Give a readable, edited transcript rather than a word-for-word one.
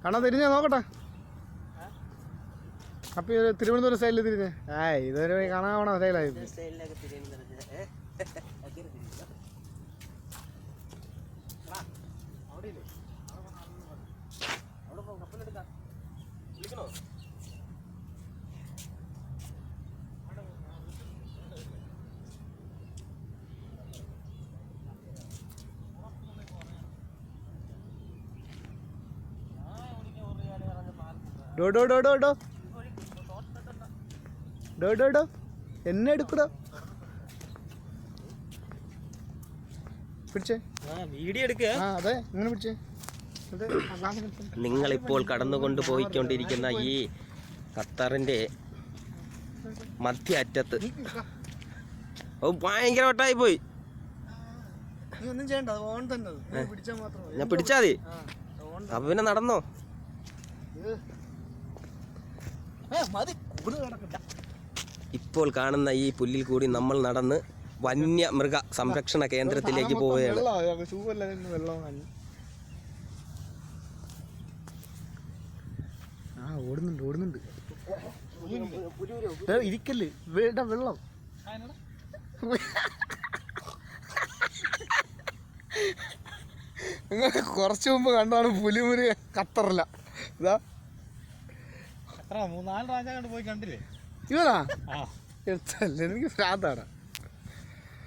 കാണാൻ തിരിഞ്ഞാ നോക്കട്ടെ. അപ്പൊ തിരുവനന്തപുരം സ്റ്റൈലിൽ തിരിഞ്ഞേ. ഇതൊരു കാണാൻ പോണ സ്റ്റൈലായി. എന്നെ എടുക്കടോ. പിടിച്ചേ, വീഡിയോ എടുക്കുക. അതെ, ഇങ്ങനെ പിടിച്ചേ. നിങ്ങളിപ്പോൾ കടന്നുകൊണ്ട് പോയിക്കൊണ്ടിരിക്കുന്ന ഈ ഖത്തറിന്റെ മധ്യ അറ്റത്ത് ഭയങ്കര വട്ടായി പോയി. ഒന്നും ചെയ്യണ്ട, ഓൺ തന്നെ. ഞാൻ പിടിച്ചാ മതി. അപ്പൊ പിന്നെ നടന്നോ. ഇപ്പോൾ കാണുന്ന ഈ പുല്ലിൽ കൂടി നമ്മൾ നടന്ന് വന്യമൃഗ സംരക്ഷണ കേന്ദ്രത്തിലേക്ക് പോവുകയാണ്. ഓടുന്നുണ്ട്. ഇരിക്കല്ലേ, വേണ്ട വെള്ളം. അങ്ങനെ കുറച്ചു മുമ്പ് കണ്ടാണ് പുലിമുരി ഖത്തറില്ല. ഇതാ 3-4 പ്രാവശ്യം പോയി കണ്ടില്ലേ ഇവനാ? എനിക്ക് ഭ്രാന്താണ്.